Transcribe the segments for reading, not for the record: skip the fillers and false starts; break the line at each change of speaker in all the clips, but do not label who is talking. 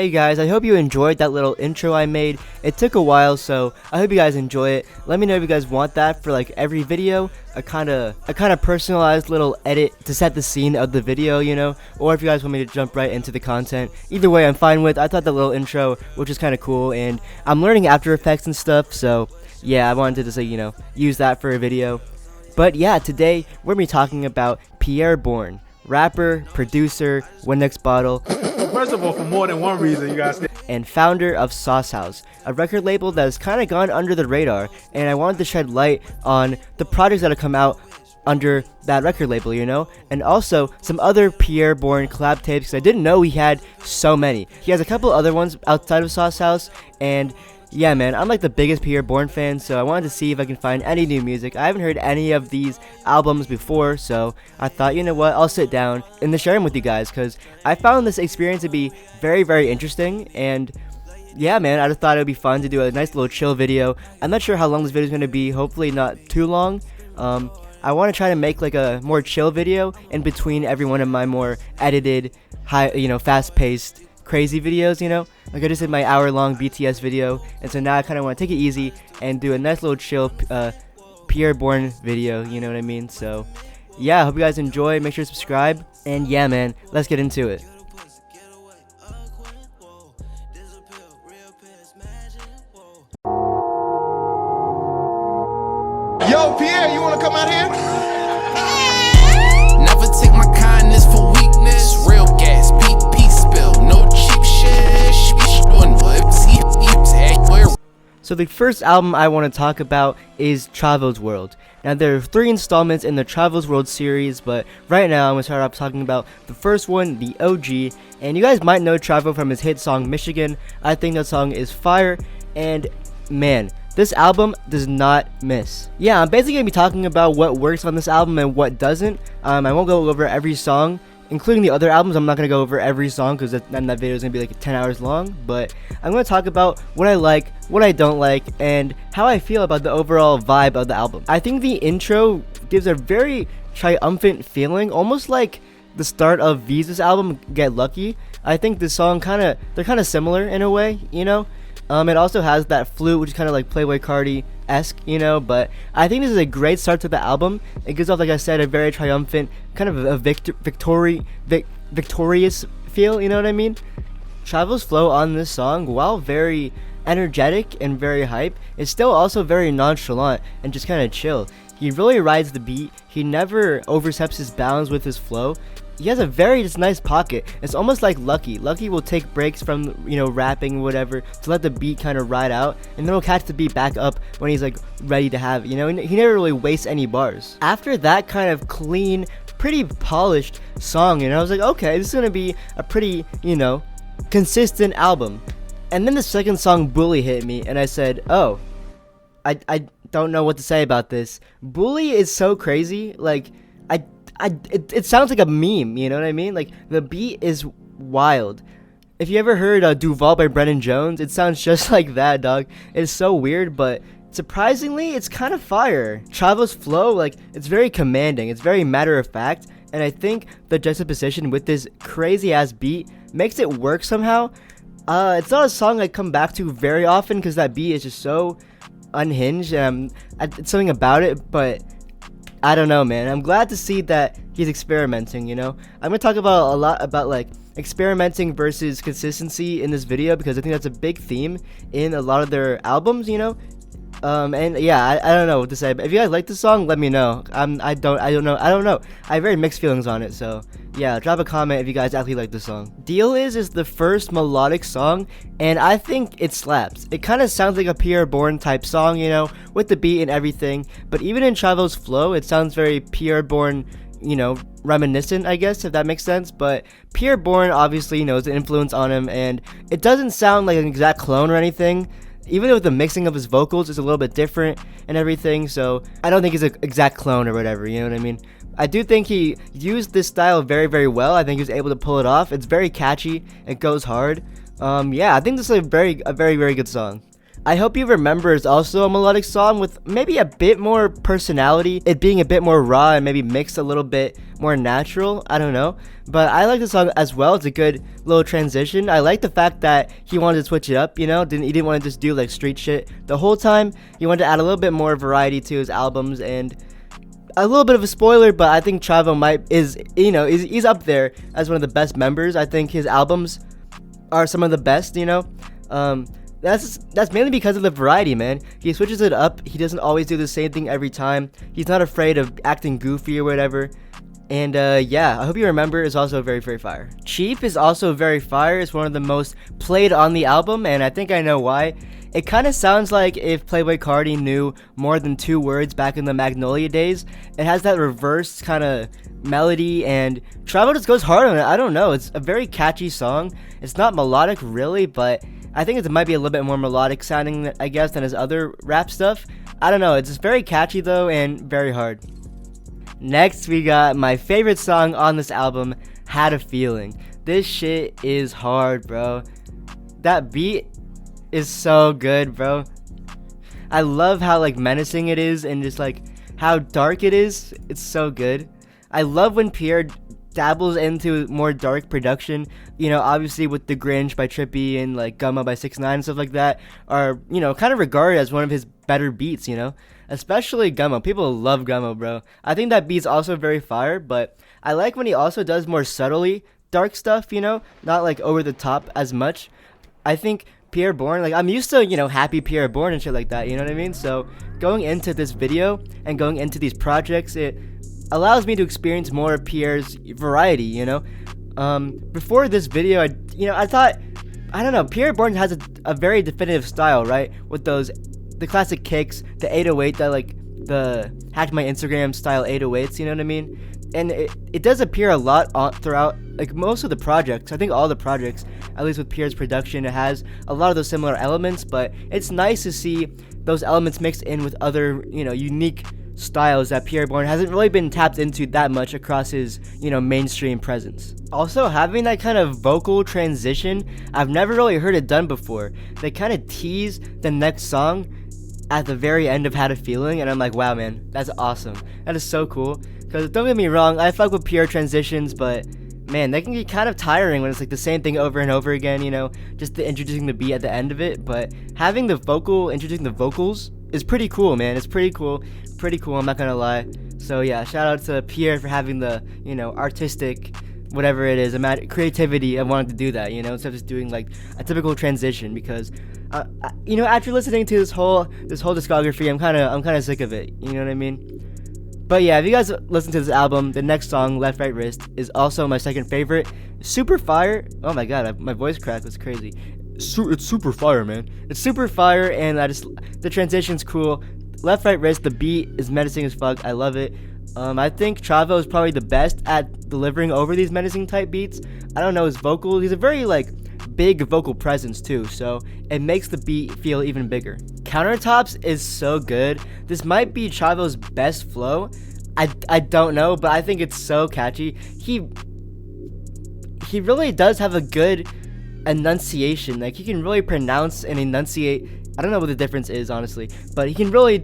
Hey guys, I hope you enjoyed that little intro I made. It took a while, so I hope you guys enjoy it. Let me know if you guys want that for like every video, a kind of personalized little edit to set the scene of the video, you know, or if you guys want me to jump right into the content. Either way, I'm fine with. I thought that little intro, which is kind of cool, and I'm learning After Effects and stuff, so yeah, I wanted to just, you know, use that for a video. But yeah, today we're gonna be talking about Pierre Bourne, rapper, producer, Win Next Bottle.
First of all, for more than one reason, you guys.
And founder of Sauce House, a record label that has kind of gone under the radar, and I wanted to shed light on the projects that have come out under that record label, you know, and also some other Pierre Bourne collab tapes, because I didn't know he had so many. He has a couple other ones outside of Sauce House, and yeah, man, I'm like the biggest Pierre Bourne fan, so I wanted to see if I can find any new music. I haven't heard any of these albums before, so I thought, you know what, I'll sit down and share them with you guys, because I found this experience to be very, very interesting, and yeah, man, I just thought it would be fun to do a nice little chill video. I'm not sure how long this video is going to be, hopefully not too long. I want to try to make like a more chill video in between every one of my more edited, fast-paced, crazy videos, you know. Like I just did my hour-long BTS video, and so now I kind of want to take it easy and do a nice little chill Pierre Bourne video, you know what I mean? So yeah, I hope you guys enjoy. Make sure to subscribe, and yeah, man, let's get into it.
Yo, Pierre, you wanna come out here?
Never take my kindness for weakness. Real gas, PP spill, no cheap shit.
So the first album I want to talk about is Chavo's World. Now there are 3 installments in the Chavo's World series, but right now I'm going to start off talking about the first one, the OG. And you guys might know Chavo from his hit song Michigan. I think that song is fire, and man, this album does not miss. Yeah, I'm basically going to be talking about what works on this album and what doesn't. I won't go over every song, including the other albums. I'm not going to go over every song because then that video is going to be like 10 hours long. But I'm going to talk about what I like, what I don't like, and how I feel about the overall vibe of the album. I think the intro gives a very triumphant feeling, almost like the start of Visa's album, Get Lucky. I think the song they're kind of similar in a way, you know. It also has that flute, which is kind of like Playboi Carti-esque, you know, but I think this is a great start to the album. It gives off, like I said, a very triumphant, kind of a victorious feel, you know what I mean? Chavo's flow on this song, while very energetic and very hype, is still also very nonchalant and just kind of chill. He really rides the beat. He never oversteps his bounds with his flow. He has a very just nice pocket. It's almost like Lucky. Lucky will take breaks from, you know, rapping, whatever, to let the beat kind of ride out, and then he'll catch the beat back up when he's like ready to have it, you know. He never really wastes any bars. After that kind of clean, pretty polished song, you know, I was like, okay, this is gonna be a pretty, you know, consistent album. And then the second song, Bully, hit me, and I said, oh, I don't know what to say about this. Bully is so crazy. Like, it sounds like a meme, you know what I mean? Like, the beat is wild. If you ever heard Duval by Brennan Jones, it sounds just like that, dog. It's so weird, but surprisingly, it's kind of fire. Chavo's flow, like, it's very commanding. It's very matter of fact, and I think the juxtaposition with this crazy-ass beat makes it work somehow. It's not a song I come back to very often because that beat is just so unhinged. It's something about it, but I don't know, man. I'm glad to see that he's experimenting, you know. I'm gonna talk about a lot about like experimenting versus consistency in this video, because I think that's a big theme in a lot of their albums, you know. And yeah, I don't know what to say, but if you guys like this song, let me know. I don't know. I have very mixed feelings on it, so yeah, drop a comment if you guys actually like the song. Deal is the first melodic song, and I think it slaps. It kind of sounds like a Pierre Bourne type song, you know, with the beat and everything, but even in Chavo's flow, it sounds very Pierre Bourne, you know, reminiscent, I guess, if that makes sense. But Pierre Bourne obviously, you know, is an influence on him, and it doesn't sound like an exact clone or anything. Even though the mixing of his vocals is a little bit different and everything, so I don't think he's an exact clone or whatever, you know what I mean? I do think he used this style very, very well. I think he was able to pull it off. It's very catchy. It goes hard. Yeah, I think this is a very, very good song. I Hope You Remember is also a melodic song with maybe a bit more personality, it being a bit more raw and maybe mixed a little bit more natural, I don't know. But I like the song as well. It's a good little transition. I like the fact that he wanted to switch it up, you know, he didn't want to just do like street shit the whole time. He wanted to add a little bit more variety to his albums, and a little bit of a spoiler, but I think Chavo he's up there as one of the best members. I think his albums are some of the best, you know. That's mainly because of the variety, man. He switches it up. He doesn't always do the same thing every time. He's not afraid of acting goofy or whatever. And yeah, I Hope You Remember is also very, very fire. Cheap is also very fire. It's one of the most played on the album, and I think I know why. It kind of sounds like if Playboi Carti knew more than 2 words back in the Magnolia days. It has that reverse kind of melody, and Chavo just goes hard on it. I don't know. It's a very catchy song. It's not melodic really, but I think it might be a little bit more melodic sounding, I guess, than his other rap stuff. I don't know. It's just very catchy though, and very hard. Next, we got my favorite song on this album, Had a Feeling. This shit is hard, bro. That beat is so good, bro. I love how like menacing it is and just like how dark it is. It's so good. I love when Pierre dabbles into more dark production, you know, obviously with The Grinch by Trippie and like Gummo by 6ix9ine and stuff like that are, you know, kind of regarded as one of his better beats, you know, especially Gummo. People love Gummo, bro. I think that beat's also very fire, but I like when he also does more subtly dark stuff, you know, not like over the top as much. I think Pierre Bourne, like I'm used to, you know, happy Pierre Bourne and shit like that, you know what I mean? So going into this video and going into these projects, it allows me to experience more of Pierre's variety, you know. Before this video, I thought, I don't know, Pierre Bourne has a very definitive style, right? With the classic kicks, the 808, that like the hack my Instagram style 808s, you know what I mean? And it does appear a lot throughout like most of the projects. I think all the projects, at least with Pierre's production, it has a lot of those similar elements, but it's nice to see those elements mixed in with other, you know, unique styles that Pierre Bourne hasn't really been tapped into that much across his, you know, mainstream presence. Also, having that kind of vocal transition, I've never really heard it done before. They kind of tease the next song at the very end of Had a Feeling, and I'm like, wow, man, that's awesome. That is so cool. Because don't get me wrong, I fuck with Pierre transitions, but man, they can get kind of tiring when it's like the same thing over and over again, you know, just introducing the beat at the end of it. But having introducing the vocals is pretty cool, man. It's pretty cool, I'm not gonna lie. So yeah, shout out to Pierre for having the, you know, artistic, whatever it is, creativity of wanting to do that, you know, instead of just doing like a typical transition. Because you know, after listening to this whole discography, I'm kind of sick of it, you know what I mean? But yeah, if you guys listen to this album, the next song, Left Right Wrist, is also my second favorite. Super fire. Oh my god, my voice crack was crazy. It's super fire, man. It's super fire, and the transition's cool. Left Right Wrist, the beat is menacing as fuck. I love it. I think Chavo is probably the best at delivering over these menacing type beats. I don't know his vocals. He's a very like big vocal presence too, so it makes the beat feel even bigger. Countertops is so good. This might be Chavo's best flow. I don't know, but I think it's so catchy. He really does have a good enunciation. Like he can really pronounce and enunciate. I don't know what the difference is, honestly, but he can really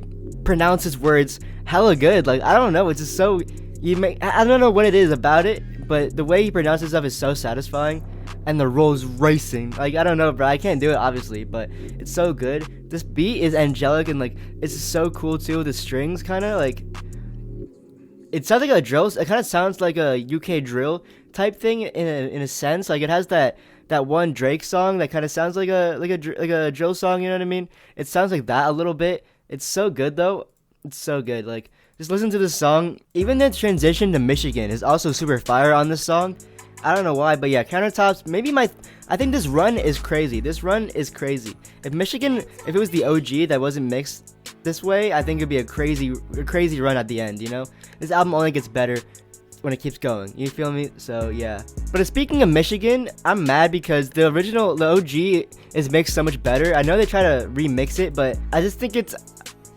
pronounce his words hella good. Like I don't know, it's just so I don't know what it is about it, but the way he pronounces stuff is so satisfying. And the roll's racing. Like I don't know, bro. I can't do it obviously, but it's so good. This beat is angelic and like it's so cool too. The strings kind of like it sounds like a drill. It kind of sounds like a UK drill type thing in a sense. Like it has that one Drake song that kind of sounds like a drill song. You know what I mean? It sounds like that a little bit. It's so good though. It's so good. Like just listen to this song. Even the transition to Michigan is also super fire on this song. I don't know why, but yeah, Countertops, I think this run is crazy. This run is crazy. If it was the OG that wasn't mixed this way, I think it'd be a crazy run at the end, you know? This album only gets better when it keeps going, you feel me? So yeah. But speaking of Michigan, I'm mad because the OG is mixed so much better. I know they try to remix it, but I just think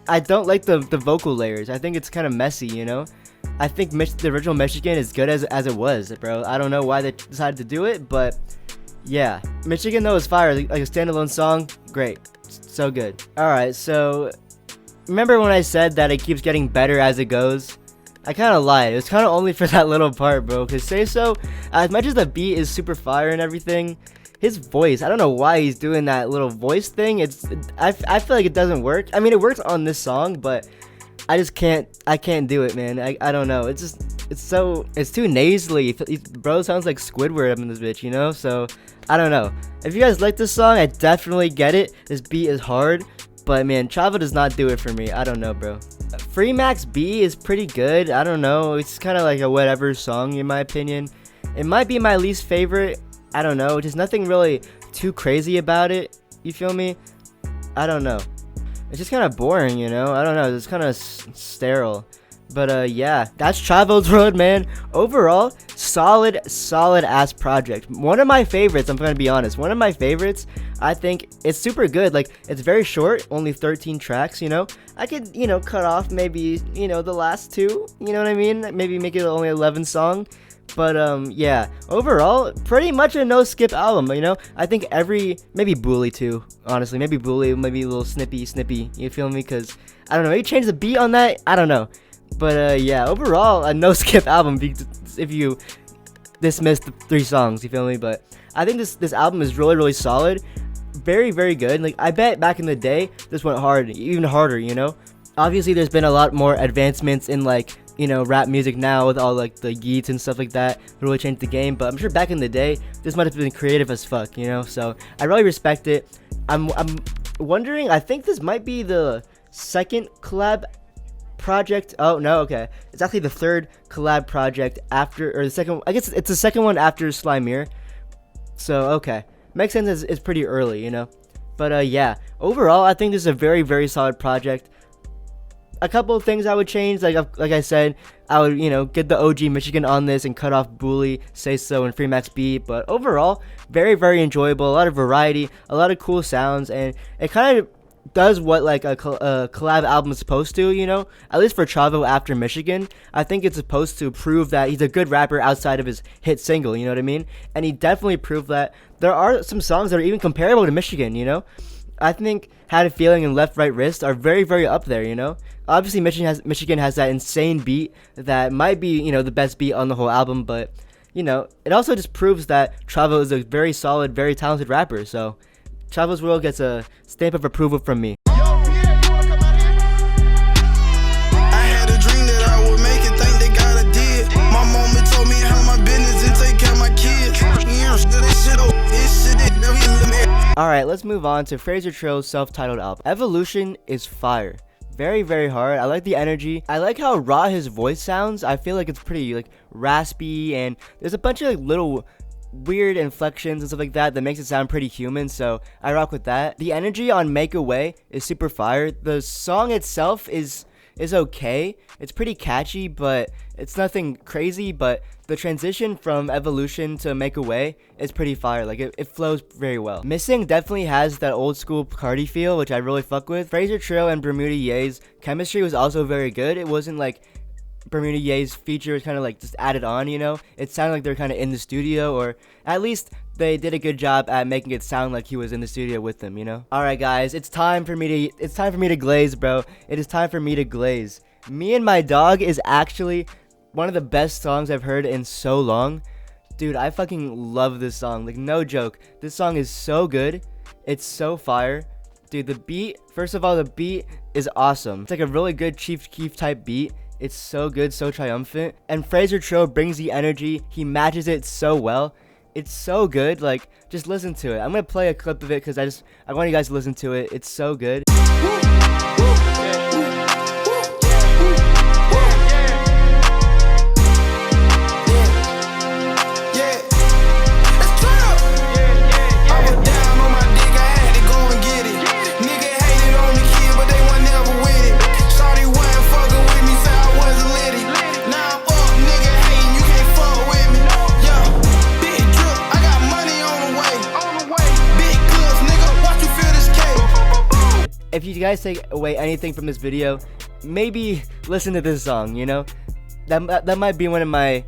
I don't like the vocal layers. I think it's kind of messy, you know? I think the original Michigan is good as it was, bro. I don't know why they decided to do it, but yeah. Michigan though is fire. Like a standalone song, great. So good. Alright, so remember when I said that it keeps getting better as it goes? I kind of lied. It was kind of only for that little part, bro. Because Say So, as much as the beat is super fire and everything, his voice, I don't know why he's doing that little voice thing. I feel like it doesn't work. I mean, it works on this song, but I can't do it, man. I don't know. It's too nasally. Bro sounds like Squidward up in this bitch, you know? So, I don't know. If you guys like this song, I definitely get it. This beat is hard, but man, Chavo does not do it for me. I don't know, bro. Free Max B is pretty good. I don't know. It's kind of like a whatever song, in my opinion. It might be my least favorite. I don't know. Just nothing really too crazy about it. You feel me? I don't know. It's just kind of boring, you know? I don't know. It's kind of sterile. But yeah, that's Chavo's Road, man. Overall, solid ass project. One of my favorites, I'm gonna be honest. One of my favorites. I think it's super good. Like, it's very short, only 13 tracks, you know? I could, you know, cut off maybe, you know, the last two, you know what I mean? Maybe make it only 11 song. But yeah, overall, pretty much a no skip album, you know? I think maybe Bully too, honestly. Maybe Bully, maybe a little snippy, you feel me? Because, I don't know, maybe change the beat on that, I don't know. But yeah, overall, a no skip album if you dismiss the 3 songs, you feel me? But I think this album is really solid. Very good. Like, I bet back in the day, this went hard, even harder, you know? Obviously, there's been a lot more advancements in, like, you know, rap music now with all, like, the yeets and stuff like that. Really changed the game. But I'm sure back in the day, this might have been creative as fuck, you know? So, I really respect it. I'm wondering, I think this might be the second collab project. Oh, no, okay. It's actually the third collab project after, or the second, I guess it's the second one after Slimeer. So, okay. Makes sense, it's pretty early, you know? But yeah, overall, I think this is a very solid project. A couple of things I would change, like I said, I would, you know, get the OG Michigan on this and cut off Bully, Say So, and Free Max B. But overall, very enjoyable, a lot of variety, a lot of cool sounds, and it kind of does what like a collab album is supposed to, you know? At least for Chavo after Michigan, I think it's supposed to prove that he's a good rapper outside of his hit single, you know what I mean? And he definitely proved that. There are some songs that are even comparable to Michigan, you know? I think Had a Feeling and Left Right Wrist are very up there, you know? Obviously Michigan has that insane beat that might be, you know, the best beat on the whole album, but, you know, it also just proves that Chavo is a very solid, very talented rapper, so Chavo's World gets a stamp of approval from me.
Yo, Pierre, you wanna come out here?
I had a dream that I would make it, think they got a deal. My mama told me how my business and take care of my kids.
Alright, let's move on to Fraser Trill's self-titled album. Evolution is fire. Very hard. I like the energy. I like how raw his voice sounds. I feel like it's pretty like raspy, and there's a bunch of like little weird inflections and stuff like that makes it sound pretty human, so I rock with that. The energy on Make a Way is super fire. The song itself is okay. It's pretty catchy, but it's nothing crazy. But the transition from Evolution to Make a Way is pretty fire. Like, it flows very well. Missing definitely has that old school Cardi feel, which I really fuck with. Fraser Trill and Bermuda Ye's chemistry was also very good. It wasn't like Bermuda Ye's feature was kind of like just added on, you know? It sounded like they're kind of in the studio, or at least they did a good job at making it sound like he was in the studio with them, you know? Alright guys, it's time for me to glaze, bro. It is time for me to glaze. Me and My Dog is actually one of the best songs I've heard in so long. Dude, I fucking love this song. Like, no joke. This song is so good. It's so fire. Dude, the beat, first of all, the beat is awesome. It's like a really good Chief Keef type beat. It's so good, so triumphant. And Fraser Trill brings the energy. He matches it so well. It's so good. Like, just listen to it. I'm gonna play a clip of it because I want you guys to listen to it. It's so good. If you guys take away anything from this video, maybe listen to this song, you know? That might be one of my...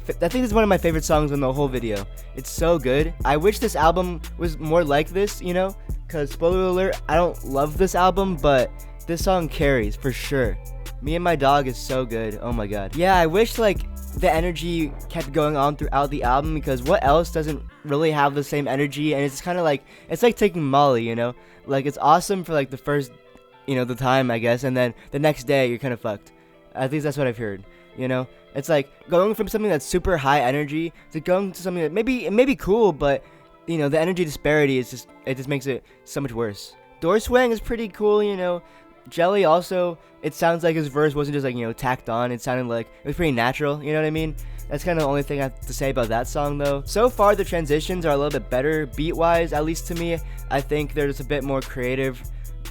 I think this is one of my favorite songs in the whole video. It's so good. I wish this album was more like this, you know? Cause spoiler alert, I don't love this album, but this song carries for sure. Me and My Dog is so good. Oh my god. Yeah, I wish like the energy kept going on throughout the album, because what else doesn't really have the same energy? And it's kind of like, it's like taking Molly, you know? Like, it's awesome for like the first, the time, I guess, and then the next day you're kind of fucked. At least that's what I've heard, you know? It's like going from something that's super high energy to going to something that it may be cool, but the energy disparity is just makes it so much worse. Door Swing is pretty cool, Jelly also, it sounds like his verse wasn't just like, tacked on. It sounded like it was pretty natural, you know what I mean? That's kind of the only thing I have to say about that song though. So far the transitions are a little bit better beat wise, at least to me. I think they're just a bit more creative,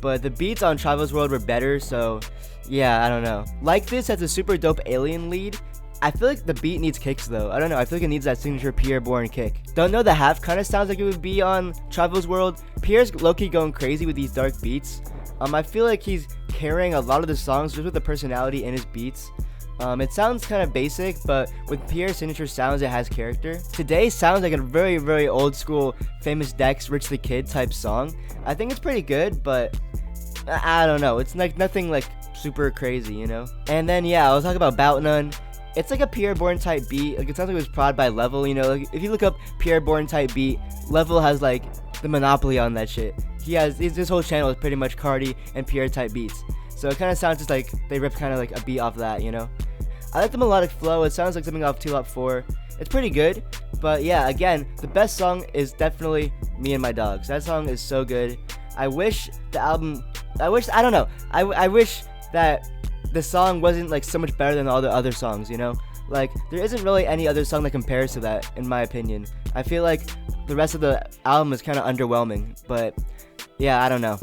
but the beats on Chavo's World were better, so yeah, I don't know. Like This has a super dope alien lead. I feel like the beat needs kicks though. I don't know, I feel like it needs that signature Pierre Bourne kick. Don't Know the Half kind of sounds like it would be on Chavo's World. Pierre's low-key going crazy with these dark beats. I feel like he's carrying a lot of the songs just with the personality in his beats. It sounds kind of basic, but with Pierre's signature sounds, it has character. Today sounds like a very, very old school Famous Dex, Rich the Kid type song. I think it's pretty good, but I don't know. It's like nothing like super crazy, And then yeah, I was talking about Bout None. It's like a Pierre Bourne type beat. Like, it sounds like it was prod by Level, Like, if you look up Pierre Bourne type beat, Level has like the monopoly on that shit. His whole channel is pretty much Cardi and Pierre type beats. So it kind of sounds just like they ripped kind of like a beat off that, I like the melodic flow. It sounds like something off 2 Lot 4. It's pretty good. But yeah, again, the best song is definitely Me and My Dogs. That song is so good. I wish that the song wasn't like so much better than all the other songs, Like, there isn't really any other song that compares to that, in my opinion. I feel like the rest of the album is kind of underwhelming, but yeah, I don't know.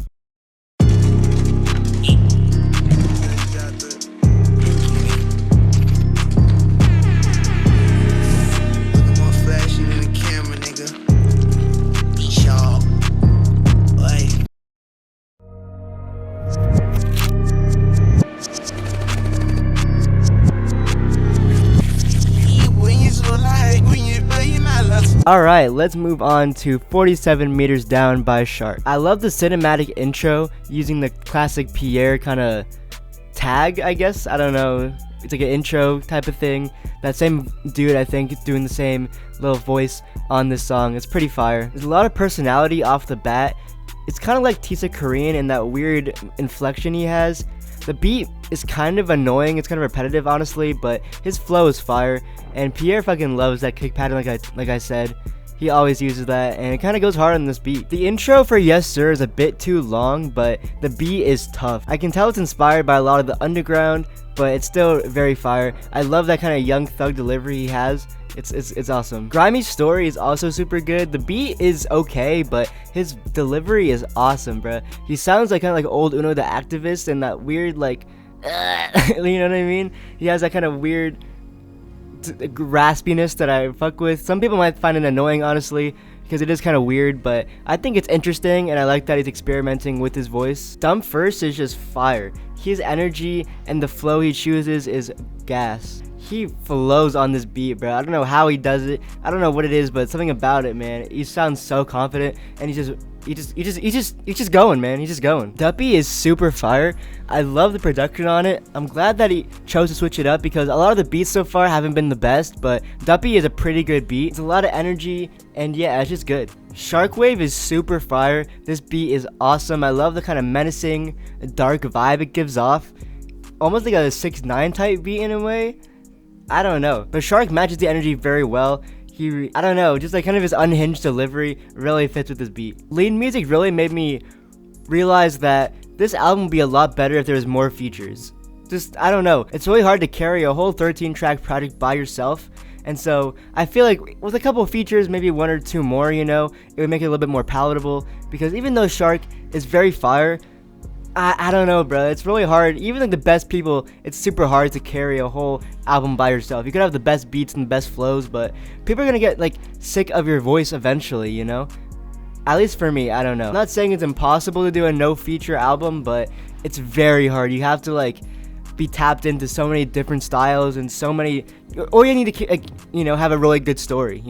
Alright, let's move on to 47 Meters Down by Sharc. I love the cinematic intro using the classic Pierre kind of tag, I guess. I don't know. It's like an intro type of thing. That same dude, I think, doing the same little voice on this song. It's pretty fire. There's a lot of personality off the bat. It's kind of like Tisa Korean in that weird inflection he has. The beat is kind of annoying. It's kind of repetitive, honestly, but his flow is fire. And Pierre fucking loves that kick pattern, like I said. He always uses that, and it kind of goes hard on this beat. The intro for Yes Sir is a bit too long, but the beat is tough. I can tell it's inspired by a lot of the underground, but it's still very fire. I love that kind of young thug delivery he has. It's awesome. Grimy's Story is also super good. The beat is okay, but his delivery is awesome, bruh. He sounds like kind of like old Uno the Activist, and that weird like, you know what I mean? He has that kind of weird raspiness that I fuck with. Some people might find it annoying, honestly, because it is kind of weird, but I think it's interesting, and I like that he's experimenting with his voice. Dumb First is just fire. His energy and the flow he chooses is gas. He flows on this beat, bro. I don't know how he does it. I don't know what it is, but something about it, man. He sounds so confident, and he's just going, man. He's just going. Duppy is super fire. I love the production on it. I'm glad that he chose to switch it up, because a lot of the beats so far haven't been the best, but Duppy is a pretty good beat. It's a lot of energy, and yeah, it's just good. Shark Wave is super fire. This beat is awesome. I love the kind of menacing, dark vibe it gives off. Almost like a 6ix9ine type beat in a way. I don't know. But Sharc matches the energy very well. I don't know, just like kind of his unhinged delivery really fits with this beat. Lead music really made me realize that this album would be a lot better if there was more features. Just, I don't know. It's really hard to carry a whole 13-track project by yourself. And so I feel like with a couple of features, maybe 1 or 2 more, it would make it a little bit more palatable. Because even though Sharc is very fire, I don't know, bro. It's really hard. Even like the best people, it's super hard to carry a whole album by yourself. You could have the best beats and the best flows, but people are gonna get like sick of your voice eventually, At least for me, I don't know. I'm not saying it's impossible to do a no-feature album, but it's very hard. You have to like be tapped into so many different styles and so many, or you need to have a really good story,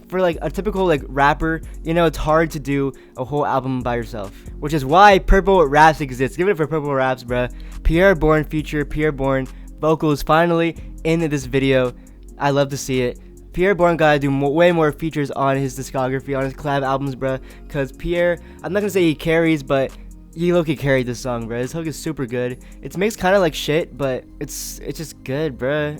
for like a typical like rapper, you know, it's hard to do a whole album by yourself, which is why Purple Raps exists. Give it up for Purple Raps, bruh. Pierre Bourne feature, Pierre Bourne vocals finally in this video. I love to see it. Pierre Bourne gotta do way more features on his discography, on his collab albums, bruh. Cause Pierre, I'm not gonna say he carries, but he low-key carried this song, bruh. This hook is super good. It's mixed kind of like shit, but it's just good, bruh.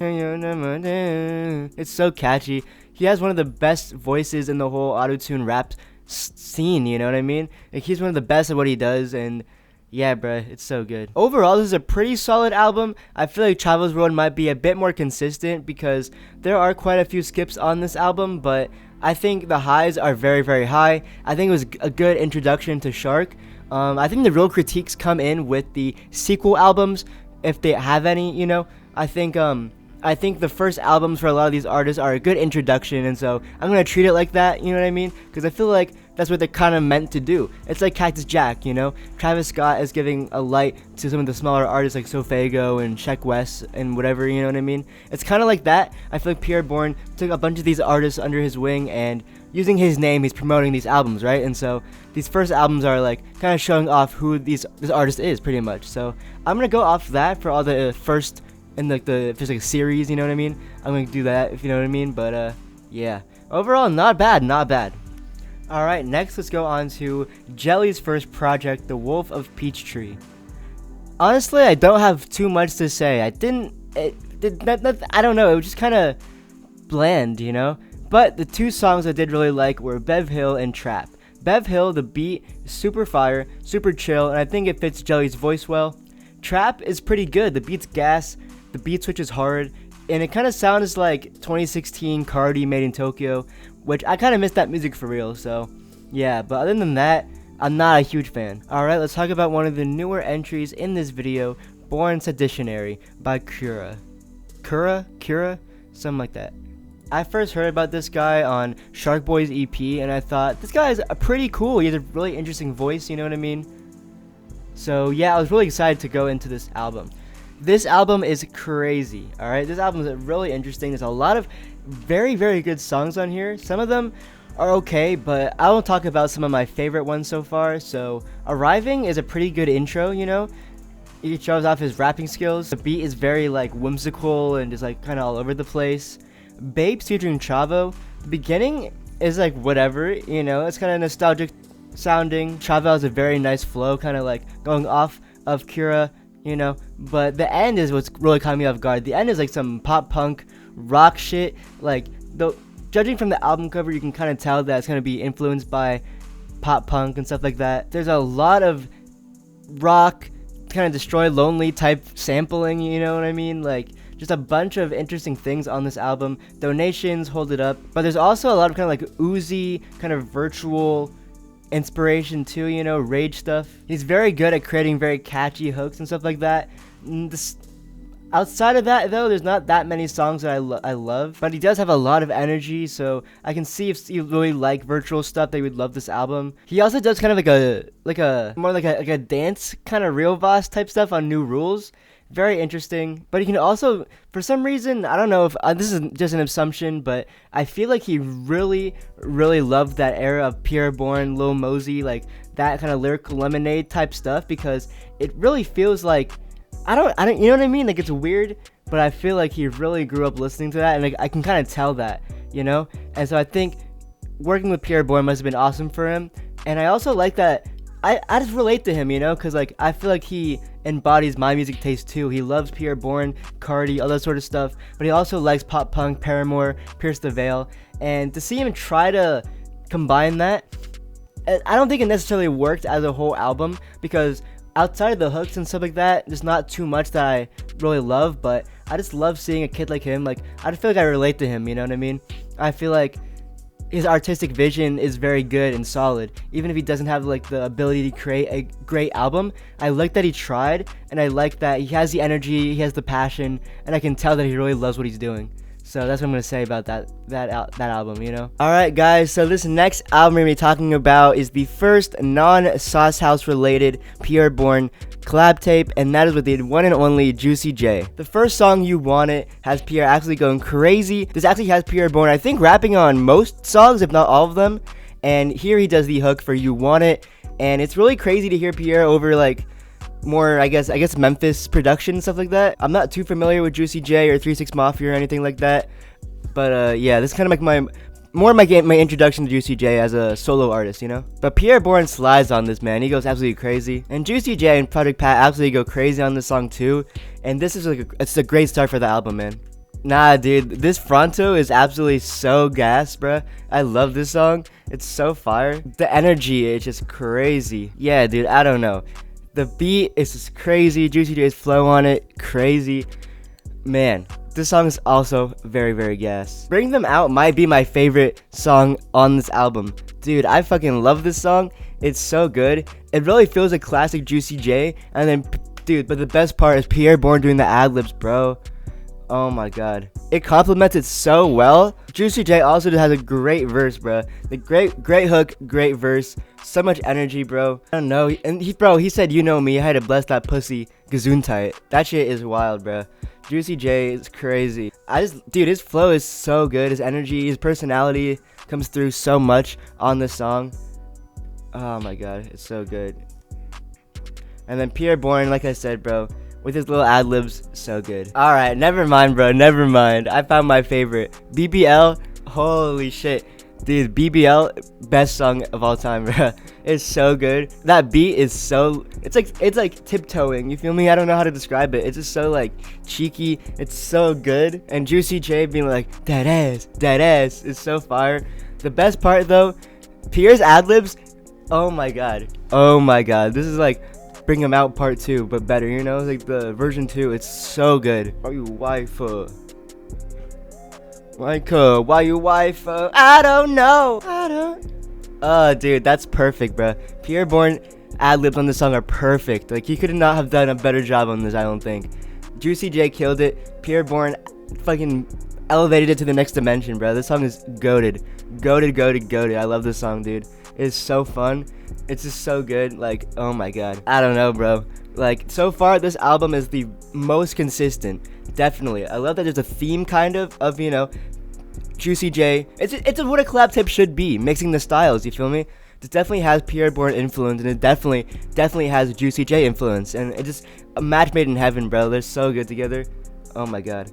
It's so catchy. He has one of the best voices in the whole auto-tune rap scene, you know what I mean? Like, he's one of the best at what he does, and yeah, bruh, it's so good. Overall, this is a pretty solid album. I feel like Chavo's Road might be a bit more consistent because there are quite a few skips on this album, but I think the highs are very, very high. I think it was a good introduction to Sharc. I think the real critiques come in with the sequel albums, if they have any, you know. I think the first albums for a lot of these artists are a good introduction, and so I'm gonna treat it like that, you know what I mean? Because I feel like that's what they're kind of meant to do. It's like Cactus Jack, you know? Travis Scott is giving a light to some of the smaller artists like Sofago and Sheck West and whatever, you know what I mean? It's kind of like that. I feel like Pierre Bourne took a bunch of these artists under his wing, and using his name, he's promoting these albums, right? And so these first albums are like kind of showing off who this artist is, pretty much. So I'm gonna go off that for all the first and like if there's like a series, you know what I mean? I'm gonna do that, if you know what I mean. But yeah, overall, not bad. Alright, next let's go on to Jelly's first project, The Wolf of Peachtree. Honestly, I don't have too much to say. I don't know, it was just kind of bland, you know? But the two songs I did really like were Bev Hill and Trap. Bev Hill, the beat is super fire, super chill, and I think it fits Jelly's voice well. Trap is pretty good. The beat's gas, the beat switch is hard, and it kind of sounds like 2016 Cardi Made in Tokyo, which I kind of miss that music for real, so yeah. But other than that, I'm not a huge fan. Alright, let's talk about one of the newer entries in this video, Born Seditionary by Cura, something like that. I first heard about this guy on Sharc Boy's EP, and I thought, this guy is pretty cool. He has a really interesting voice, you know what I mean? So yeah, I was really excited to go into this album. This album is crazy, alright? This album is really interesting. There's a lot of very, very good songs on here. Some of them are okay, but I will talk about some of my favorite ones so far. So, Arriving is a pretty good intro, you know? He shows off his rapping skills. The beat is very, like, whimsical and just, like, kind of all over the place. Babes featuring Chavo. The beginning is, like, whatever, you know? It's kind of nostalgic sounding. Chavo has a very nice flow, kind of, like, going off of Cura, you know? But the end is what's really caught me off guard. The end is, like, some pop-punk rock shit. Like, judging from the album cover, you can kind of tell that it's going to be influenced by pop-punk and stuff like that. There's a lot of rock, kind of Destroy Lonely type sampling, you know what I mean? Like, just a bunch of interesting things on this album. Donations hold it up, but there's also a lot of kind of like Uzi, kind of virtual inspiration too, you know, rage stuff. He's very good at creating very catchy hooks and stuff like that. Outside of that, though, there's not that many songs that I love, but he does have a lot of energy, so I can see if you really like virtual stuff, they would love this album. He also does kind of like a dance kind of real boss type stuff on New Rules. Very interesting, but he can also, for some reason, I don't know if this is just an assumption, but I feel like he really, really loved that era of Pierre Bourne, Lil Mosey, like that kind of lyrical lemonade type stuff, because it really feels like I don't, you know what I mean? Like, it's weird, but I feel like he really grew up listening to that, and like I can kind of tell that, you know? And so I think working with Pierre Bourne must have been awesome for him, and I also like that I just relate to him, you know? Because, like, I feel like he embodies my music taste, too. He loves Pierre Bourne, Cardi, all that sort of stuff, but he also likes pop punk, Paramore, Pierce the Veil, and to see him try to combine that, I don't think it necessarily worked as a whole album, because outside of the hooks and stuff like that, there's not too much that I really love, but I just love seeing a kid like him. Like, I feel like I relate to him, you know what I mean? I feel like his artistic vision is very good and solid, even if he doesn't have like the ability to create a great album. I like that he tried, and I like that he has the energy, he has the passion, and I can tell that he really loves what he's doing. So that's what I'm gonna say about that album, you know. All right, guys. So this next album we're gonna be talking about is the first non-Sauce House related Pierre Bourne collab tape, and that is with the one and only Juicy J. The first song, "You Want It," has Pierre actually going crazy. This actually has Pierre Bourne, I think, rapping on most songs, if not all of them. And here he does the hook for "You Want It," and it's really crazy to hear Pierre over like more, I guess Memphis production and stuff like that. I'm not too familiar with Juicy J or 3 6 Mafia or anything like that, but yeah, this is kind of like my introduction to Juicy J as a solo artist, you know. But Pierre Bourne slides on this, man. He goes absolutely crazy, and Juicy J and Project Pat absolutely go crazy on this song too. And this is it's a great start for the album, man. Nah, dude, this Fronto is absolutely so gas, bruh. I love this song. It's so fire. The energy is just crazy. Yeah, dude, I don't know. The beat is just crazy. Juicy J's flow on it, crazy. Man, this song is also very, very gas. Bring Them Out might be my favorite song on this album. Dude, I fucking love this song. It's so good. It really feels like classic Juicy J. And then, dude, but the best part is Pierre Bourne doing the ad-libs, bro. Oh my god. It complements it so well. Juicy J also has a great verse, bro. The great hook, great verse. So much energy, bro. I don't know. And he said, "You know me, I had to bless that pussy gesundheit." That shit is wild, bro. Juicy J is crazy. Dude, his flow is so good. His energy, his personality comes through so much on this song. Oh my god, it's so good. And then Pierre Bourne, like I said, bro, with his little ad-libs, so good. Alright, never mind, bro, never mind. I found my favorite. BBL, holy shit. Dude, BBL, best song of all time, bro. It's so good. That beat is so, it's like tiptoeing, you feel me? I don't know how to describe it. It's just so like cheeky. It's so good. And Juicy J being like, that ass is so fire. The best part though, Pierre's ad-libs, oh my god. This is like Bring 'Em Out Part 2, but better, you know? Like the version 2, it's so good. Are you wife? Why you wife? I don't know. Dude, that's perfect, bro. Pierre Bourne ad-libs on this song are perfect. Like, he could not have done a better job on this, I don't think. Juicy J killed it. Pierre Bourne fucking elevated it to the next dimension, bro. This song is goated. Goated. I love this song, dude. It's so fun. It's just so good. Like, oh my god. I don't know, bro. Like, so far, this album is the most consistent. Definitely. I love that there's a theme, kind of, you know, Juicy J. It's what a collab tape should be, mixing the styles, you feel me? This definitely has Pierre Bourne influence, and it definitely has Juicy J influence, and it's just a match made in heaven, bro. They're so good together. Oh my god.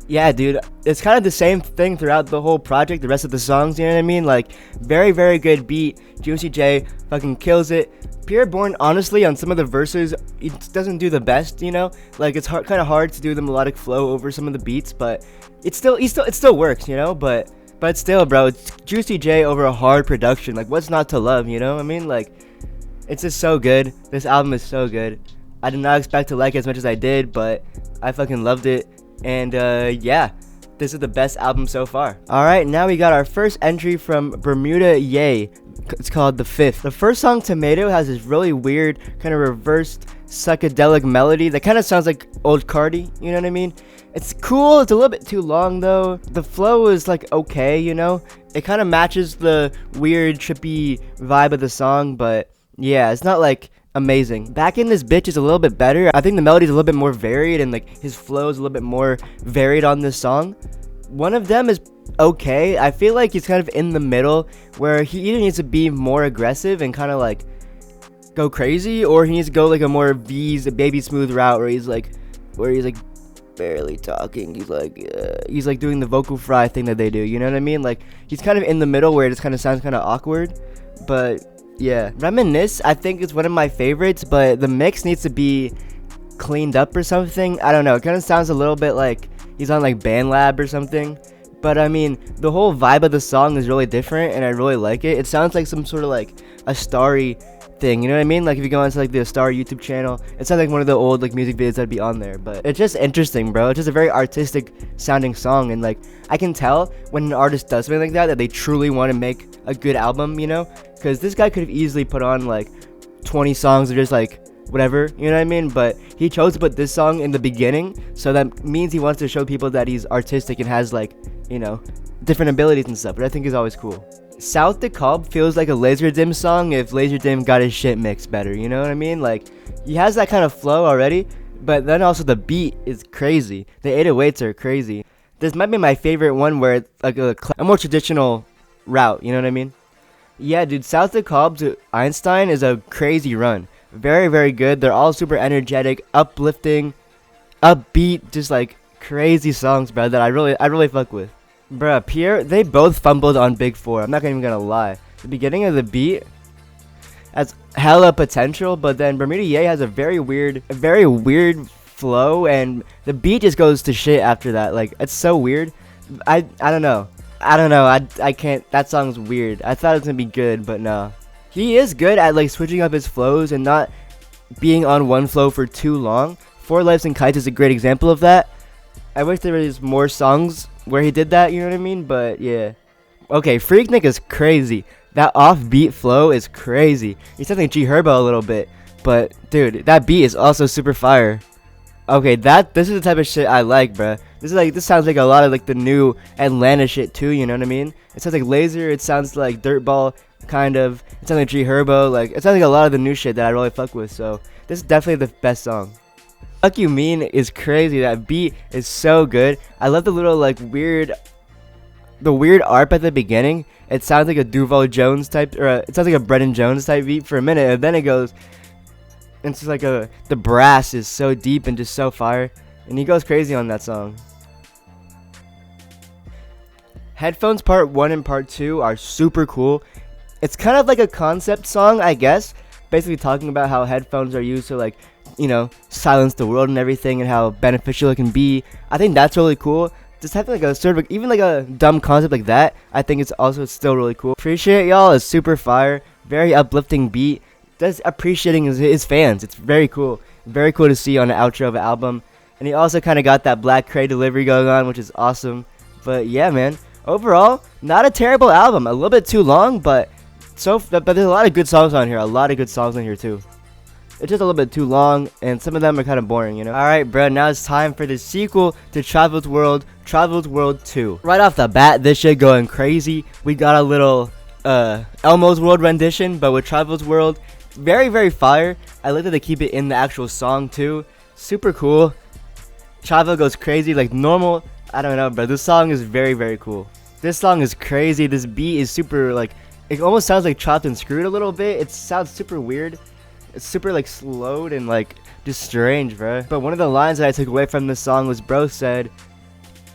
Yeah, dude, it's kind of the same thing throughout the whole project, the rest of the songs, you know what I mean? Like, very, very good beat. Juicy J fucking kills it. Pierre Bourne, honestly, on some of the verses, it doesn't do the best, you know? Like, it's kind of hard to do the melodic flow over some of the beats, but it still works, you know? But still, bro, it's Juicy J over a hard production. Like, what's not to love, you know? I mean, like, it's just so good. This album is so good. I did not expect to like it as much as I did, but I fucking loved it. And yeah, this is the best album so far. Alright, now we got our first entry from Bermuda Ye. It's called The Fifth. The first song, Tomato, has this really weird kind of reversed psychedelic melody that kind of sounds like old Cardi, you know what I mean? It's cool. It's a little bit too long though. The flow is like okay, you know? It kind of matches the weird trippy vibe of the song, but yeah, it's not like amazing. Back in This Bitch is a little bit better. I think the melody's a little bit more varied, and like his flow is a little bit more varied on this song. One of them is okay. I feel like he's kind of in the middle, where he either needs to be more aggressive and kind of like go crazy, or he needs to go like a more V's baby smooth route where he's like barely talking. He's like doing the vocal fry thing that they do, you know what I mean? Like, he's kind of in the middle where it just kind of sounds kind of awkward. But yeah, Reminisce, I think, is one of my favorites, but the mix needs to be cleaned up or something. I don't know, it kind of sounds a little bit like he's on like BandLab or something. But I mean, the whole vibe of the song is really different, and I really like it. It sounds like some sort of like a starry thing, you know what I mean? Like, if you go onto like the Star YouTube channel, it sounds like one of the old like music videos that'd be on there. But it's just interesting, bro. It's just a very artistic sounding song, and like, I can tell when an artist does something like that they truly want to make a good album, you know? Because this guy could have easily put on like 20 songs of just like whatever, you know what I mean? But he chose to put this song in the beginning, so that means he wants to show people that he's artistic and has, like, you know, different abilities and stuff, but I think is always cool. South the Cobb feels like a Laserdisc song if Laserdisc got his shit mixed better, you know what I mean? Like, he has that kind of flow already, but then also the beat is crazy. The 808s are crazy. This might be my favorite one where it's like a more traditional route, you know what I mean? Yeah, dude, South the Cobb to Einstein is a crazy run. Very, very good. They're all super energetic, uplifting, upbeat, just like crazy songs, bro, that I really fuck with. Bruh, Pierre, they both fumbled on Big 4. I'm not even gonna lie. The beginning of the beat has hella potential, but then Bermuda Ye has a very weird flow, and the beat just goes to shit after that. Like, it's so weird. I don't know. I can't. That song's weird. I thought it was gonna be good, but no. He is good at like switching up his flows and not being on one flow for too long. Four Lives and Kites is a great example of that. I wish there was more songs where he did that, you know what I mean? But yeah. Okay, Freaknik is crazy. That offbeat flow is crazy. He sounds like G Herbo a little bit, but dude, that beat is also super fire. Okay, this is the type of shit I like, bruh. This sounds like a lot of like the new Atlanta shit too, you know what I mean? It sounds like Laser, it sounds like Dirtball, kind of. It sounds like G Herbo, like it sounds like a lot of the new shit that I really fuck with. So this is definitely the best song. Fuck You Mean is crazy. That beat is so good. I love the little like weird ARP at the beginning. It sounds like a Duval Jones type, or it sounds like a Brennan Jones type beat for a minute, and then it goes. It's just like the brass is so deep and just so fire, and he goes crazy on that song. Headphones Part 1 and Part 2 are super cool. It's kind of like a concept song, I guess, basically talking about how headphones are used to like, you know, silence the world and everything, and how beneficial it can be. I think that's really cool. Just having like a sort of even like a dumb concept like that, I think it's also still really cool. Appreciate Y'all is super fire, very uplifting beat. Just appreciating his fans. It's very cool to see on the outro of an album. And he also kind of got that Black Cray delivery going on, which is awesome. But yeah, man, overall, not a terrible album. A little bit too long, but there's a lot of good songs on here. A lot of good songs on here too. It's just a little bit too long, and some of them are kind of boring, you know? Alright, bro, now it's time for the sequel to Travel's World 2. Right off the bat, this shit going crazy. We got a little Elmo's World rendition, but with Travel's World, very, very fire. I like that they keep it in the actual song too. Super cool. Chavo goes crazy like normal. I don't know, bro. This song is very, very cool. This song is crazy. This beat is super, like, it almost sounds like chopped and screwed a little bit. It sounds super weird. It's super like slowed and like just strange, bro. But one of the lines that I took away from this song was bro said,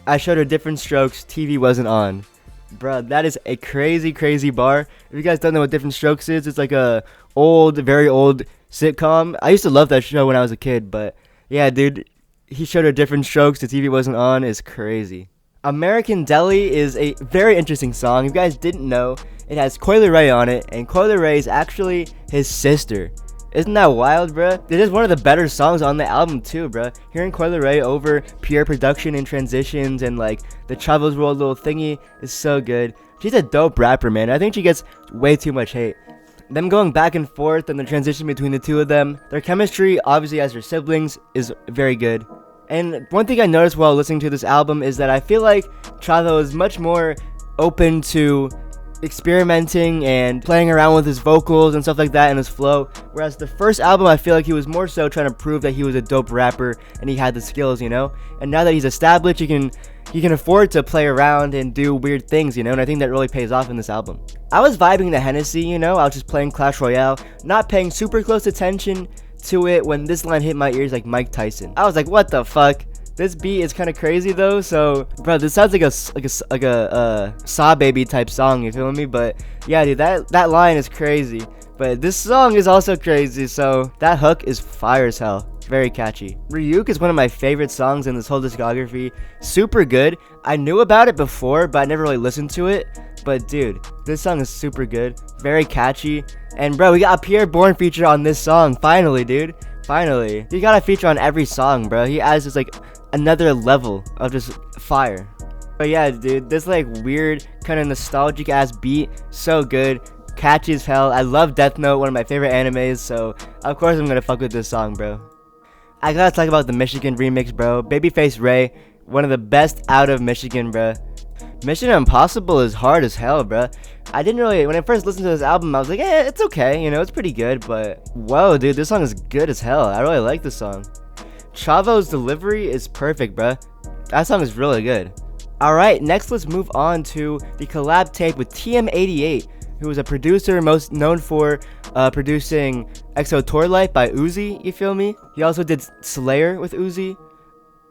"I showed her different strokes, TV wasn't on." Bro, that is a crazy, crazy bar. If you guys don't know what Different Strokes is, it's like a very old sitcom. I used to love that show when I was a kid, but yeah, dude, he showed her different strokes, the TV wasn't on, is crazy. American Deli is a very interesting song. If you guys didn't know, it has Coily Ray on it, and Coily Ray is actually his sister. Isn't that wild, bruh? It is one of the better songs on the album too, bruh. Hearing Coily Ray over Pierre production and transitions and like the Travel's World little thingy is so good. She's a dope rapper, man. I think she gets way too much hate. Them going back and forth and the transition between the two of them, their chemistry, obviously as their siblings, is very good. And one thing I noticed while listening to this album is that I feel like Chavo is much more open to experimenting and playing around with his vocals and stuff like that and his flow, whereas the first album I feel like he was more so trying to prove that he was a dope rapper and he had the skills, you know. And now that he's established, he can afford to play around and do weird things, you know, and I think that really pays off in this album. I was vibing to Hennessy, you know. I was just playing Clash Royale, not paying super close attention to it when this line hit my ears like Mike Tyson. I was like, what the fuck? This beat is kind of crazy though, so bro, this sounds like a Saw Baby type song, you feel me? But yeah, dude, that line is crazy. But this song is also crazy, so that hook is fire as hell. Very catchy. Ryuk is one of my favorite songs in this whole discography. Super good. I knew about it before, but I never really listened to it. But dude, this song is super good. Very catchy. And bro, we got a Pierre Bourne feature on this song. Finally, dude. Finally. He got a feature on every song, bro. He adds just like another level of just fire. But yeah, dude, this like weird kind of nostalgic ass beat, so good. catchy as hell. I love Death Note, one of my favorite animes, so of course I'm gonna fuck with this song, bro. I gotta talk about the Michigan remix, bro. Babyface Ray, one of the best out of Michigan, bro. Mission Impossible is hard as hell, bro. I didn't really, when I first listened to this album, I was like, eh, it's okay, you know, it's pretty good, but whoa, dude, this song is good as hell. I really like this song. Chavo's delivery is perfect, bro. That song is really good. Alright, next let's move on to the collab tape with TM88, who is a producer most known for producing EXO Tour Life by Uzi, you feel me? He also did Slayer with Uzi.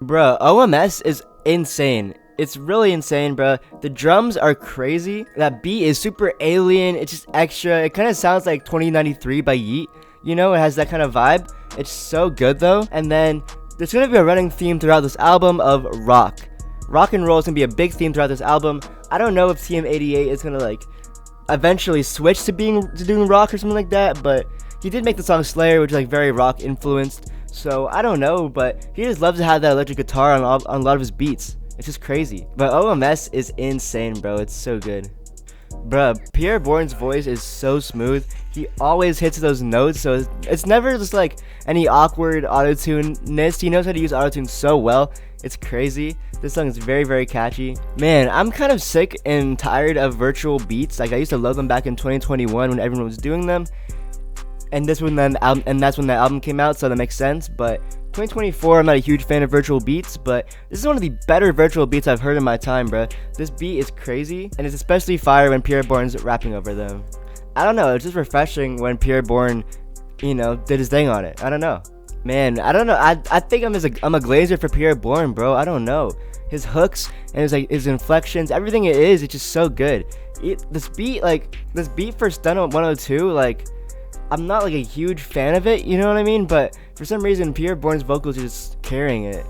Bruh, OMS is insane. It's really insane, bruh. The drums are crazy. That beat is super alien. It's just extra. It kind of sounds like 2093 by Yeet. You know, it has that kind of vibe. It's so good though. And then there's gonna be a running theme throughout this album of rock. Rock and roll is gonna be a big theme throughout this album. I don't know if TM88 is gonna like eventually switch to doing rock or something like that, but he did make the song Slayer, which is like very rock influenced. So I don't know, but he just loves to have that electric guitar on a lot of his beats. It's just crazy. But OMS is insane, bro. It's so good. Bruh, Pierre Bourne's voice is so smooth. He always hits those notes, so it's never just like any awkward auto-tune-ness. He knows how to use auto-tune so well. It's crazy. This song is very, very catchy. Man, I'm kind of sick and tired of virtual beats. Like, I used to love them back in 2021 when everyone was doing them. And that's when that album came out, so that makes sense. But 2024, I'm not a huge fan of virtual beats, but this is one of the better virtual beats I've heard in my time, bro. This beat is crazy, and it's especially fire when Pierre Bourne's rapping over them. I don't know, it's just refreshing when Pierre Bourne, you know, did his thing on it. I don't know. Man, I don't know. I think I'm a glazer for Pierre Bourne, bro. I don't know. His hooks and his inflections, everything it's just so good. This beat for Stun 102, like, I'm not like a huge fan of it, you know what I mean? But for some reason, Pierre Bourne's vocals are just carrying it.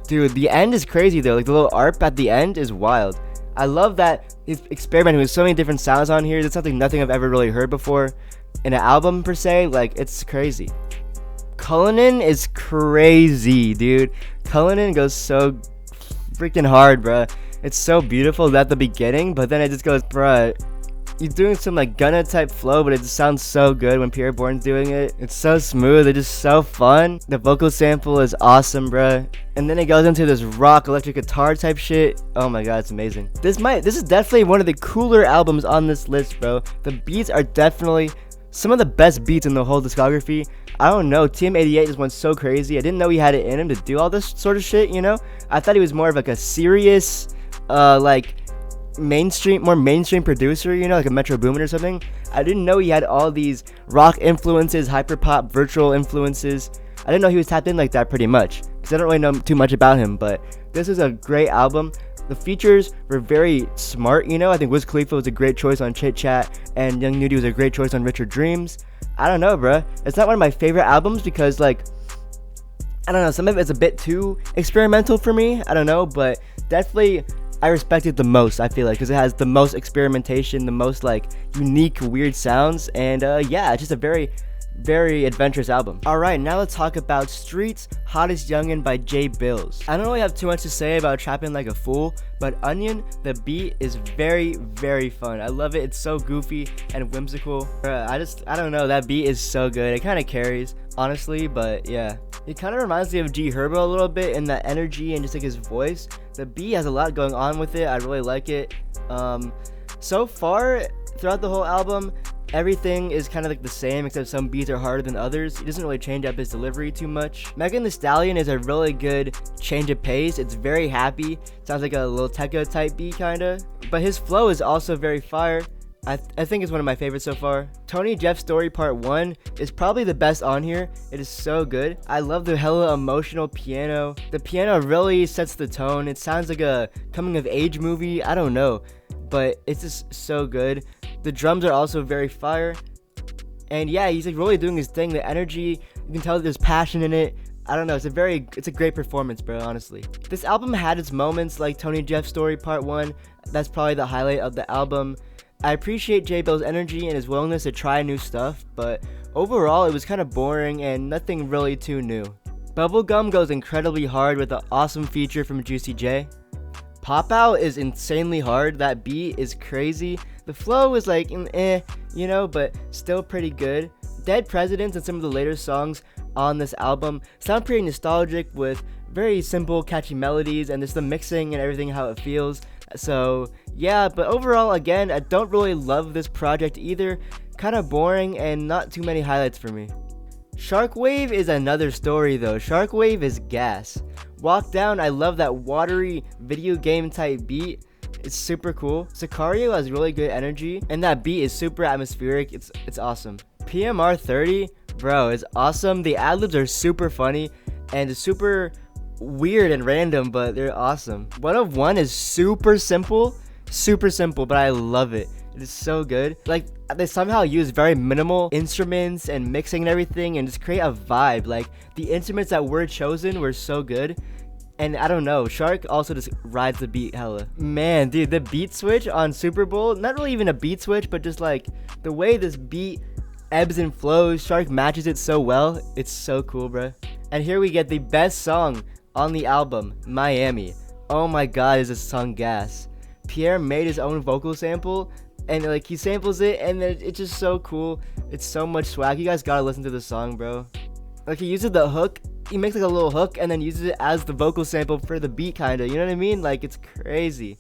Dude, the end is crazy though. Like the little ARP at the end is wild. I love that he's experimenting with so many different sounds on here. That's something nothing I've ever really heard before in an album per se. Like, it's crazy. Cullinan is crazy, dude. Cullinan goes so freaking hard, bruh. It's so beautiful at the beginning, but then it just goes, bruh. He's doing some like Gunna type flow, but it just sounds so good when Pierre Bourne's doing it. It's so smooth, it's just so fun. The vocal sample is awesome, bruh. And then it goes into this rock electric guitar type shit. Oh my god, it's amazing. This is definitely one of the cooler albums on this list, bro. The beats are definitely some of the best beats in the whole discography. I don't know, TM88 just went so crazy. I didn't know he had it in him to do all this sort of shit, you know? I thought he was more of like a serious, like, more mainstream producer, you know, like a Metro Boomin or something. I didn't know he had all these rock influences, hyperpop, virtual influences. I didn't know he was tapped in like that pretty much, because I don't really know too much about him, but this is a great album. The features were very smart, you know. I think Wiz Khalifa was a great choice on Chit Chat, and Young Nudie was a great choice on Richer Dreams. I don't know, bruh. It's not one of my favorite albums because, like, I don't know, some of it's a bit too experimental for me. I don't know, but definitely I respect it the most, I feel like, because it has the most experimentation, the most, like, unique, weird sounds, and, yeah, it's just a very, very adventurous album. Alright, now let's talk about Streets Hottest Youngin' by J Bills. I don't really have too much to say about Trappin' Like a Fool, but Onion, the beat is very, very fun. I love it. It's so goofy and whimsical. I don't know, that beat is so good. It kind of carries, honestly, but yeah. It kind of reminds me of G Herbo a little bit in that energy and just like his voice. The beat has a lot going on with it. I really like it. So far, throughout the whole album, everything is kind of like the same, except some beats are harder than others. He doesn't really change up his delivery too much. Megan Thee Stallion is a really good change of pace. It's very happy. Sounds like a little techno type beat kinda. But his flow is also very fire. I think it's one of my favorites so far. Tony Jeff Story Part 1 is probably the best on here. It is so good. I love the hella emotional piano. The piano really sets the tone. It sounds like a coming of age movie. I don't know, but it's just so good. The drums are also very fire. And yeah, he's like really doing his thing. The energy, you can tell that there's passion in it. I don't know, it's a great performance, bro, honestly. This album had its moments like Tony Jeff Story Part 1. That's probably the highlight of the album. I appreciate J Bill's energy and his willingness to try new stuff, but overall it was kind of boring and nothing really too new. Bubblegum goes incredibly hard with an awesome feature from Juicy J. Pop Out is insanely hard. That beat is crazy. The flow is like, you you know, but still pretty good. Dead Presidents and some of the later songs on this album sound pretty nostalgic with very simple, catchy melodies, and just the mixing and everything, how it feels. So yeah, but overall, again, I don't really love this project either. Kind of boring and not too many highlights for me. Shark Wave is another story though. Shark Wave is gas. Walk Down, I love that watery video game type beat. It's super cool. Sicario has really good energy, and that beat is super atmospheric. It's awesome. PMR 30, bro, is awesome. The ad-libs are super funny and super weird and random, but they're awesome. 101 is super simple, but I love it. It is so good. Like, they somehow use very minimal instruments and mixing and everything and just create a vibe. Like, the instruments that were chosen were so good. And I don't know, Sharc also just rides the beat hella. Man, dude, the beat switch on Super Bowl, not really even a beat switch, but just like the way this beat ebbs and flows, Sharc matches it so well. It's so cool, bro. And here we get the best song on the album, Miami. Oh my god, is this song gas. Pierre made his own vocal sample, and like he samples it, and it's just so cool. It's so much swag. You guys gotta listen to the song, bro. Like, he uses the hook, he makes like a little hook and then uses it as the vocal sample for the beat, kinda, you know what I mean? Like, it's crazy.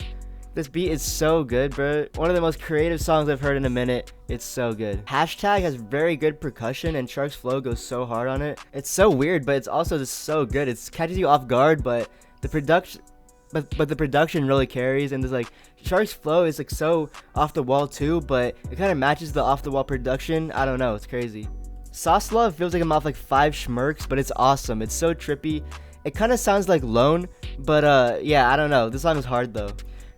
This beat is so good, bro. One of the most creative songs I've heard in a minute. It's so good. Hashtag has very good percussion, and Sharc's flow goes so hard on it. It's so weird, but it's also just so good. It catches you off guard, but the production the production really carries, and there's like Sharc's flow is like so off the wall too, but it kind of matches the off the wall production. I don't know, it's crazy. Sauce Love feels like I'm off like 5 schmirks, but it's awesome. It's so trippy. It kind of sounds like Lone, but yeah, I don't know. This song is hard though.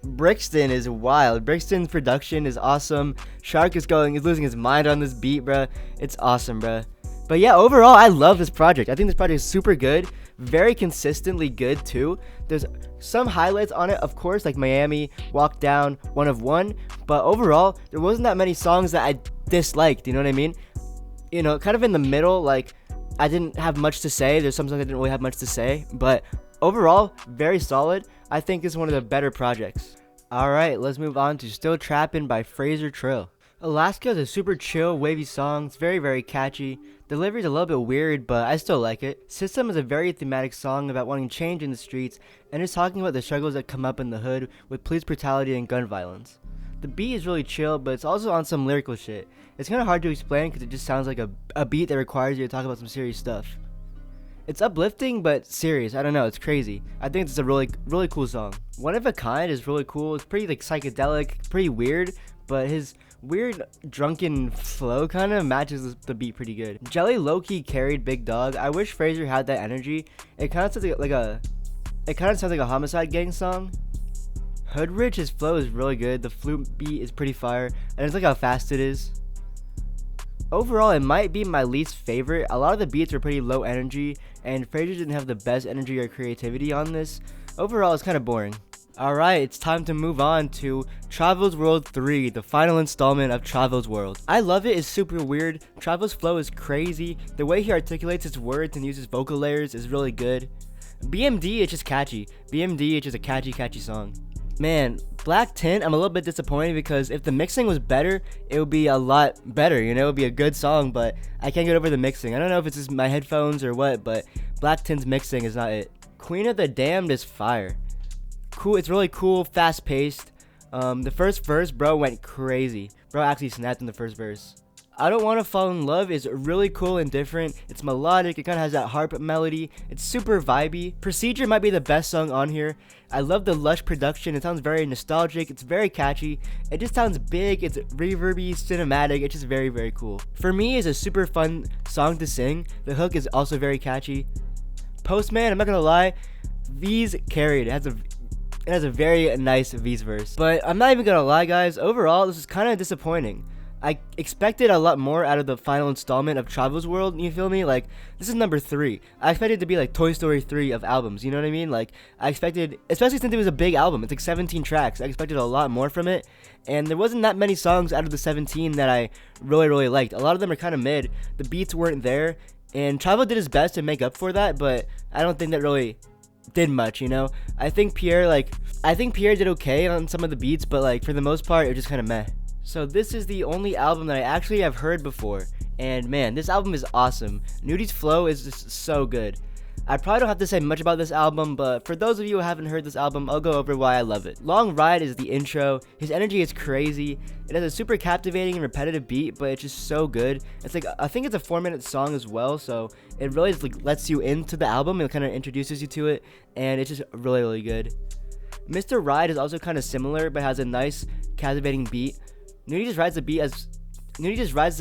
Brixton is wild. Brixton's production is awesome. Sharc is losing his mind on this beat, bruh. It's awesome, bruh. But yeah, overall, I love this project. I think this project is super good. Very consistently good too. There's some highlights on it, of course, like Miami, Walk Down, 101. But overall, there wasn't that many songs that I disliked, you know what I mean? You know, kind of in the middle, like, I didn't have much to say. There's some songs I didn't really have much to say. But overall, very solid. I think this is one of the better projects. Alright, let's move on to Still Trappin' by Fraser Trill. Alaska is a super chill, wavy song. It's very, very catchy. Delivery's a little bit weird, but I still like it. System is a very thematic song about wanting change in the streets, and is talking about the struggles that come up in the hood with police brutality and gun violence. The beat is really chill, but it's also on some lyrical shit. It's kind of hard to explain because it just sounds like a beat that requires you to talk about some serious stuff. It's uplifting, but serious. I don't know, it's crazy. I think it's a really, really cool song. One of a Kind is really cool. It's pretty like psychedelic, pretty weird, but his weird drunken flow kind of matches the beat pretty good. Jelly low-key carried Big Dog. I wish Fraser had that energy. It kind of sounds like a Homicide Gang song. Hoodrich, his flow is really good. The flute beat is pretty fire, and it's like how fast it is. Overall, it might be my least favorite. A lot of the beats are pretty low energy, and Fraser didn't have the best energy or creativity on this. Overall, it's kind of boring. Alright, it's time to move on to Chavo's World 3, the final installment of Chavo's World. I love it, it's super weird. Chavo's flow is crazy. The way he articulates his words and uses vocal layers is really good. BMD, it's just catchy. BMD, it's just a catchy song. Man, Black Tint, I'm a little bit disappointed because if the mixing was better, it would be a lot better, you know, it would be a good song, but I can't get over the mixing. I don't know if it's just my headphones or what, but Black Tint's mixing is not it. Queen of the Damned is fire. Cool, it's really cool, fast paced. The first verse, bro, went crazy. Bro actually snapped in the first verse. I Don't Wanna Fall in Love is really cool and different. It's melodic, it kind of has that harp melody. It's super vibey. Procedure might be the best song on here. I love the lush production. It sounds very nostalgic. It's very catchy. It just sounds big. It's reverby, cinematic. It's just very, very cool. For me, it's a super fun song to sing. The hook is also very catchy. Postman, I'm not gonna lie, V's carried. It has a very nice V's verse. But I'm not even gonna lie, guys. Overall, this is kind of disappointing. I expected a lot more out of the final installment of Chavo's World, you feel me? Like, this is number 3. I expected it to be like Toy Story 3 of albums, you know what I mean? Like, I expected, especially since it was a big album, it's like 17 tracks, I expected a lot more from it, and there wasn't that many songs out of the 17 that I really, really liked. A lot of them are kind of mid, the beats weren't there, and Chavo did his best to make up for that, but I don't think that really did much, you know? I think Pierre did okay on some of the beats, but like, for the most part, it was just kind of meh. So this is the only album that I actually have heard before, and man, this album is awesome. Nudi's flow is just so good. I probably don't have to say much about this album, but for those of you who haven't heard this album, I'll go over why I love it. Long Ride is the intro. His energy is crazy. It has a super captivating and repetitive beat, but it's just so good. It's like, I think it's a 4-minute song as well, so it really just like lets you into the album. It kind of introduces you to it, and it's just really, really good. Mr. Ride is also kind of similar, but has a nice, captivating beat. Nudi just rides the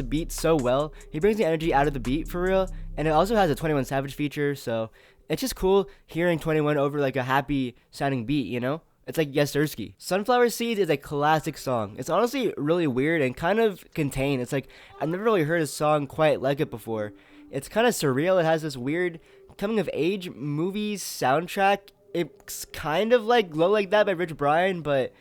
beat so well. He brings the energy out of the beat for real, and it also has a 21 Savage feature, so it's just cool hearing 21 over like a happy sounding beat, you know? It's like Yes Sirski. Sunflower Seeds is a classic song. It's honestly really weird and kind of contained. It's like, I've never really heard a song quite like it before. It's kind of surreal. It has this weird coming of age movies soundtrack. It's kind of like Glow Like That by Rich Brian, but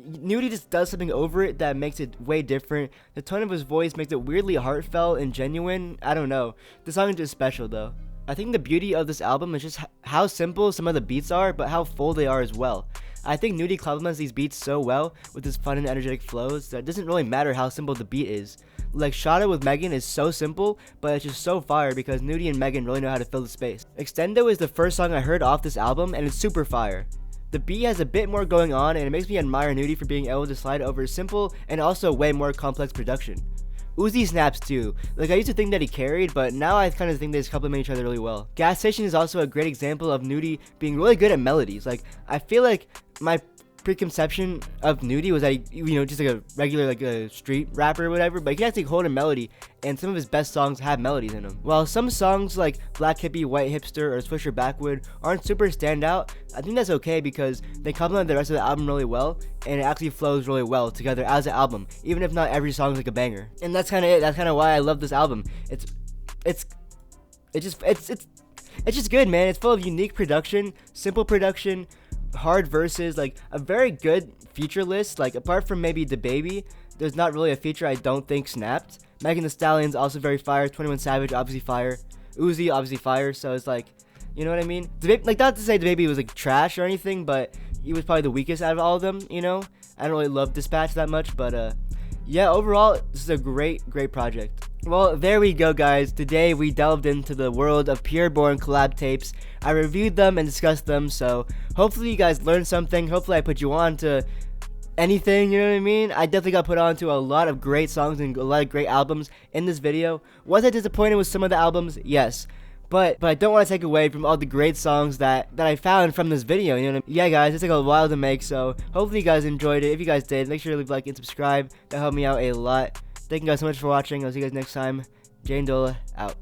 Nudi just does something over it that makes it way different. The tone of his voice makes it weirdly heartfelt and genuine. I don't know. The song is just special though. I think the beauty of this album is just how simple some of the beats are, but how full they are as well. I think Nudi complements these beats so well with his fun and energetic flows that it doesn't really matter how simple the beat is. Like Shada with Megan is so simple, but it's just so fire because Nudi and Megan really know how to fill the space. Extendo is the first song I heard off this album, and it's super fire. The beat has a bit more going on, and it makes me admire Nudi for being able to slide over simple and also way more complex production. Uzi snaps too. Like, I used to think that he carried, but now I kind of think they just complement each other really well. Gas Station is also a great example of Nudi being really good at melodies. Like, I feel like my preconception of Nudi was that he, you know, just like a regular like a street rapper or whatever, but he can actually hold a melody, and some of his best songs have melodies in them. While some songs like Black Hippie, White Hipster, or Swisher Backwood aren't super standout, I think that's okay because they complement the rest of the album really well, and it actually flows really well together as an album, even if not every song is like a banger. And that's kind of it. That's kind of why I love this album. It's just good, man. It's full of unique production, simple production, hard verses, like a very good feature list. Like, apart from maybe The Baby, there's not really a feature I don't think snapped. Megan Thee Stallion's also very fire. 21 Savage obviously fire. Uzi obviously fire. So it's like, you know what I mean? Like, not to say The Baby was like trash or anything, but he was probably the weakest out of all of them, you know? I don't really love Dispatch that much, but yeah, overall this is a great project. Well, there we go, guys. Today we delved into the world of Pierre Bourne collab tapes. I reviewed them and discussed them, so hopefully you guys learned something. Hopefully I put you on to anything, you know what I mean? I definitely got put on to a lot of great songs and a lot of great albums in this video. Was I disappointed with some of the albums? Yes. But I don't want to take away from all the great songs that I found from this video, you know what I mean? Yeah, guys, it's like a while to make, so hopefully you guys enjoyed it. If you guys did, make sure to leave a like and subscribe. That helped me out a lot. Thank you guys so much for watching. I'll see you guys next time. Jane Dola, out.